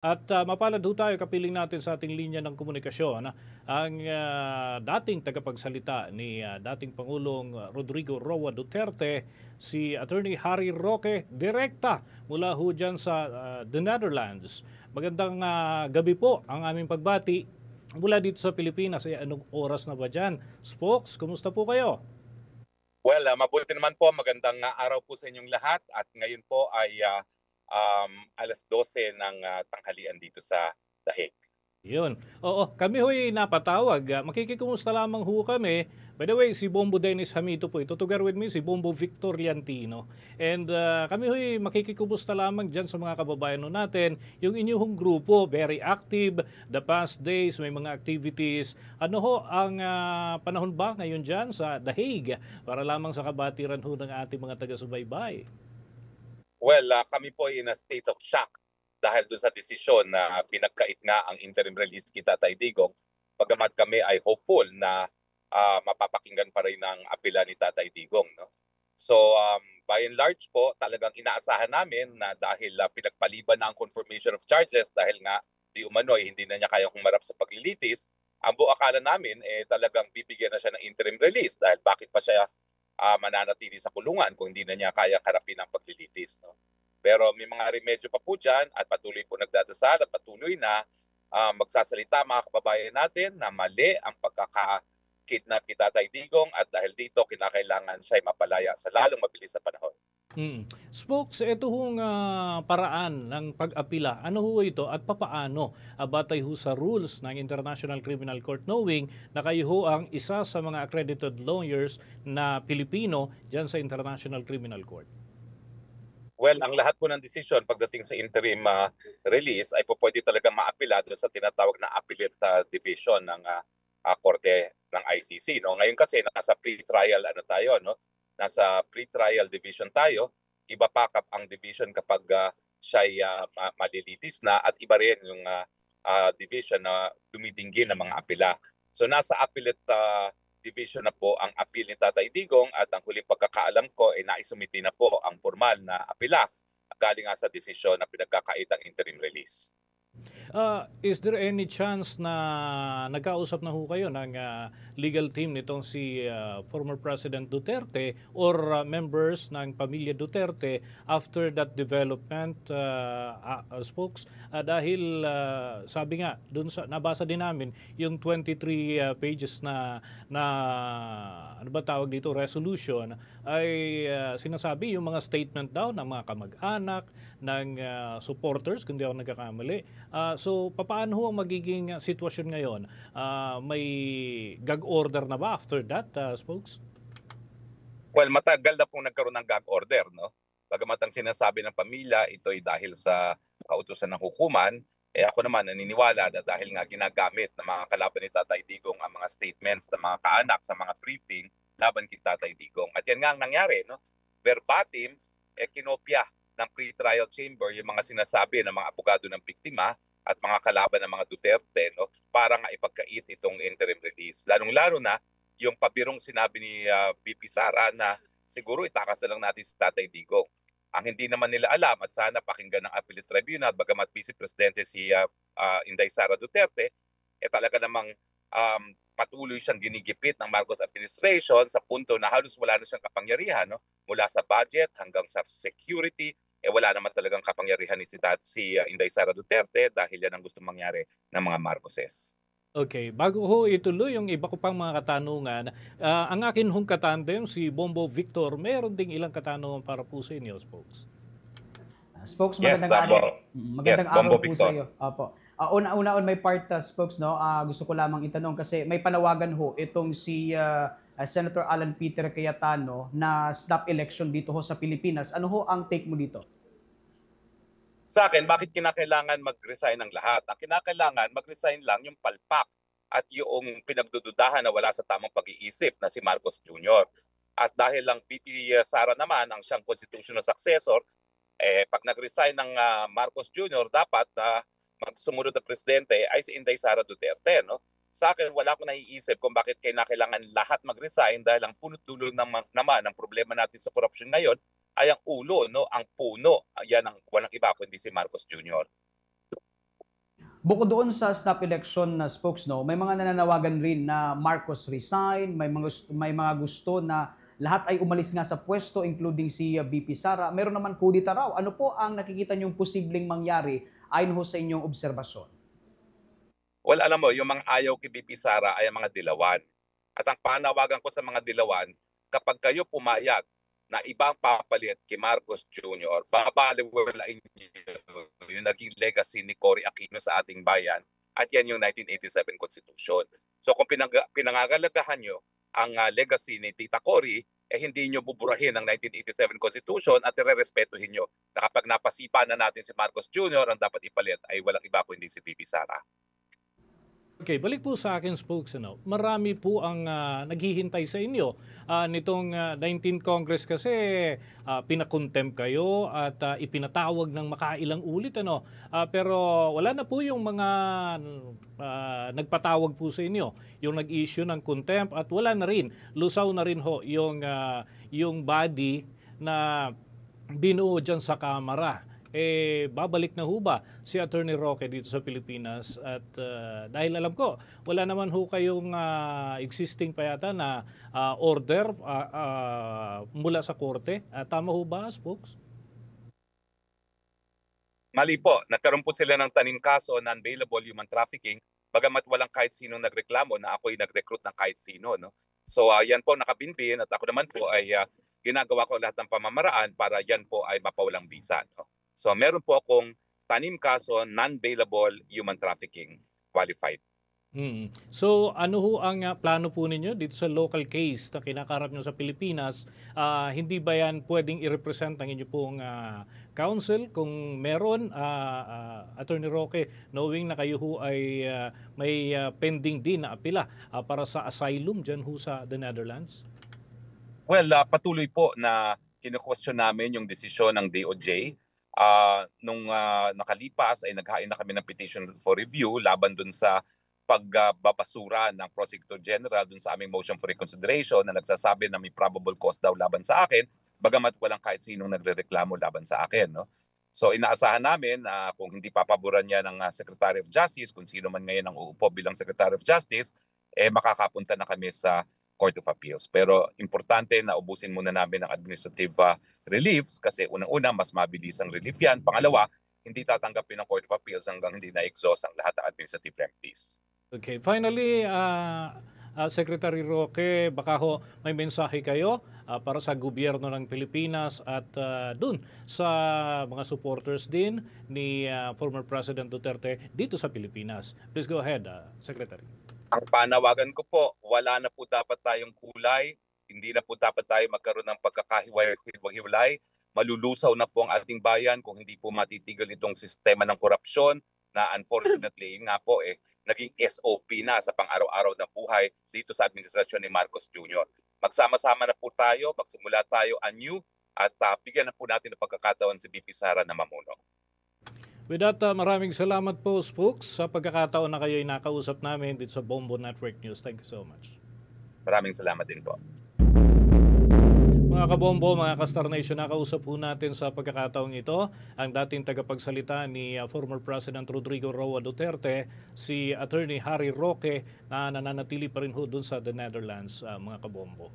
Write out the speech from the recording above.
At mapalad ho tayo, kapiling natin sa ating linya ng komunikasyon ang dating tagapagsalita ni dating Pangulong Rodrigo Roa Duterte, si Attorney Harry Roque, direkta mula ho dyan sa the Netherlands. Magandang gabi po ang aming pagbati mula dito sa Pilipinas. Anong oras na ba dyan? Spokes, kumusta po kayo? Well, mabuti naman po. Magandang araw po sa inyong lahat. At ngayon po ay alas 12 ng tanghalian dito sa Dahig. Yun. Oo, kami ho'y napatawag. Makikikumusta lamang ho kami. By the way, si Bombo Dennis Hamito po ito. Together with me, si Bombo Victor Liantino. And kami ho'y makikikumusta lamang dyan sa mga kababayan ho natin. Yung inyong grupo, very active. The past days, may mga activities. Ano ho ang panahon ba ngayon dyan sa The Hague? Para lamang sa kabatiran ho ng ating mga taga-subaybay. Well, kami po ay in a state of shock dahil doon sa desisyon na pinagkait nga ang interim release kita Tatay Digong. Bagamat kami ay hopeful na mapapakinggan pa rin ng apela ni Tatay Digong. No? So by and large po, talagang inaasahan namin na dahil pinagpaliban na ang confirmation of charges dahil nga di umano'y hindi na niya kayang humarap sa paglilitis, ang buong akala namin talagang bibigyan na siya ng interim release dahil bakit pa siya mananatili sa kulungan kung hindi na niya kaya harapin ang paglilitis. No? Pero may mga remedyo pa po dyan at patuloy po nagdadasal at patuloy na magsasalita mga kababayan natin na mali ang pagkaka-kidnap ni Tatay Digong at dahil dito kinakailangan siya ay mapalaya sa lalong mabilis na panahon. Spokes, ito hong paraan ng pag-apila, ano ho ito at papaano batay ho sa rules ng International Criminal Court, knowing na kayo ho ang isa sa mga accredited lawyers na Pilipino dyan sa International Criminal Court? Well, ang lahat po ng desisyon pagdating sa interim release ay po pwede talaga maapila doon sa tinatawag na appellate division ng korte ng ICC. No? Ngayon kasi nasa pre-trial tayo, no? Nasa pre-trial division tayo. Iba pa ang division kapag siya'y malilitis na at iba rin yung division na dumidinggin ng mga apela. So nasa appellate division na po ang appeal ni Tatay Digong at ang huling pagkakaalam ko ay naisumiti na po ang formal na apela galing nga sa desisyon na pinagkakait ang interim release. Is there any chance na nagkausap na ho kayo ng legal team nitong si former President Duterte or members ng pamilya Duterte after that development, spokes? Dahil sabi nga, dun sa, nabasa din namin yung 23 pages na ano ba tawag dito, resolution, ay sinasabi yung mga statement daw ng mga kamag-anak, ng supporters, kung di ako nagkakamali. So, paano ho ang magiging sitwasyon ngayon? May gag order na ba after that, spokes? Well, matagal na pong nagkaroon ng gag order, no? Bagamat ang sinasabi ng pamilya, ito ay dahil sa kautusan ng hukuman, ako naman naniniwala na dahil nga ginagamit ng mga kalaban ni Tatay Digong ang mga statements ng mga kaanak sa mga briefing laban kay Tatay Digong. At yan nga ang nangyari, no? Verbatim, kinopya ng pre-trial chamber yung mga sinasabi ng mga abogado ng biktima at mga kalaban ng mga Duterte, no, para nga ipagkait itong interim release. Lalong-lalo na yung pabirong sinabi ni VP Sara na siguro itakas na lang natin si Tatay Digong. Ang hindi naman nila alam at sana pakinggan ng Appellate Tribunal, bagamat Vice Presidente si Inday Sara Duterte, talaga namang patuloy siyang ginigipit ng Marcos administration sa punto na halos wala na siyang kapangyarihan, no? Mula sa budget hanggang sa security, wala naman talagang kapangyarihan ni si Inday Sara Duterte dahil yan ang gusto mangyari ng mga Marcoses. Okay, bago ho ituloy yung iba ko pang mga katanungan, ang akin hong katandem, si Bombo Victor, meron ding ilang katanungan para po sa inyo, spokes. Spokes, Yes, magandang araw. yes, Magandang araw Bombo po Victor. sa iyo. Opo. Una on my part, spokes, no, gusto ko lamang itanong kasi may panawagan ho itong si Senator Alan Peter Cayetano na snap election dito ho sa Pilipinas. Ano ho ang take mo dito? Sa akin, bakit kinakailangan mag-resign ng lahat? Ang kinakailangan, mag-resign lang yung palpak at yung pinagdududahan na wala sa tamang pag-iisip na si Marcos Jr. At dahil lang VP Sara naman ang siyang constitutional successor, pag nag-resign ng Marcos Jr., dapat magsumunod na presidente ay si Inday Sara Duterte. No? Sa akin, wala akong naiisip kung bakit kailangan lahat mag-resign dahil ang punot-dulo naman ng problema natin sa korupsyon ngayon ay ang ulo, no, ang puno. Yan ang walang iba kundi si Marcos Jr. Bukod doon sa snap election na spokes, no, may mga nananawagan rin na Marcos resign, may mga gusto na lahat ay umalis nga sa pwesto including si VP Sara. Meron naman kudita raw. Ano po ang nakikita niyong posibleng mangyari ayon ho sa inyong obserbasyon? Well, alam mo, yung mga ayaw kay BP Sara ay ang mga dilawan. At ang panawagan ko sa mga dilawan, kapag kayo pumayag na ibang papalit kay Marcos Jr., babaliwalain niyo yung naging legacy ni Cory Aquino sa ating bayan at yan yung 1987 Constitution. So kung pinangagalagahan nyo ang legacy ni Tita Cory, hindi nyo buburahin ang 1987 Constitution at irerespetuhin nyo na kapag napasipa na natin si Marcos Jr., ang dapat ipalit ay walang iba kundi si VP Sara. Okay, balik po sa akin, spokes. Marami po ang naghihintay sa inyo. Nitong 19th Congress kasi pinakontempt kayo at ipinatawag ng makailang ulit. Pero wala na po yung mga nagpatawag po sa inyo, yung nag-issue ng contempt at wala na rin, lusaw na rin ho yung body na binuo dyan sa Kamara. Babalik na ho ba si Attorney Roque dito sa Pilipinas? At dahil alam ko, wala naman ho kayong existing pa yata na order mula sa korte. Tama ho ba, spokes? Mali po, nagkaroon po sila ng tanim kaso non-bailable human trafficking, bagamat walang kahit sinong nagreklamo na ako'y nag-recruit ng kahit sino. No? So yan po nakabinbin at ako naman po ay ginagawa ko lahat ng pamamaraan para yan po ay mapawalang bisa. No? So meron po akong tanim kaso non-bailable human trafficking qualified. So ano ho ang plano po ninyo dito sa local case na kinakarap nyo sa Pilipinas? Hindi ba yan pwedeng i-represent ang inyo pong counsel kung meron, Attorney Roque, knowing na kayo ho ay may pending din na apila para sa asylum dyan ho sa the Netherlands? Well, patuloy po na kinu-question namin yung desisyon ng DOJ. Nung nakalipas ay naghain na kami ng petition for review laban dun sa pagbabasura ng Prosecutor General dun sa aming motion for reconsideration na nagsasabi na may probable cause daw laban sa akin, bagamat walang kahit sinong nagrereklamo laban sa akin. No? So inaasahan namin na kung hindi papaboran niya ng Secretary of Justice, kung sino man ngayon ang uupo bilang Secretary of Justice, makakapunta na kami sa Court of Appeals. Pero importante na ubusin muna namin ang administrative reliefs kasi unang-una, mas mabilis ang relief yan. Pangalawa, hindi tatanggapin ng Court of Appeals hanggang hindi na-exhaust ang lahat ng administrative remedies. Okay, finally, Secretary Roque, baka ho may mensahe kayo para sa gobyerno ng Pilipinas at dun sa mga supporters din ni former President Duterte dito sa Pilipinas. Please go ahead, Secretary. Ang panawagan ko po, wala na po dapat tayong kulay, hindi na po dapat tayo magkaroon ng pagkakahiwalay, malulusaw na po ang ating bayan kung hindi po matitigil itong sistema ng korupsyon na unfortunately nga po naging SOP na sa pang-araw-araw na buhay dito sa administrasyon ni Marcos Jr. Magsama-sama na po tayo, magsimula tayo anew at bigyan na po natin ng pagkakataon si VP Sara na mamuno. With that, maraming salamat po, Spokes, sa pagkakataon na kayo ay nakausap namin dito sa Bombo Network News. Thank you so much. Maraming salamat din po. Mga kabombo, mga ka-Star Nation, nakausap po natin sa pagkakataong ito ang dating tagapagsalita ni former President Rodrigo Roa Duterte, si Attorney Harry Roque, na nananatili pa rin ho doon sa the Netherlands, mga kabombo.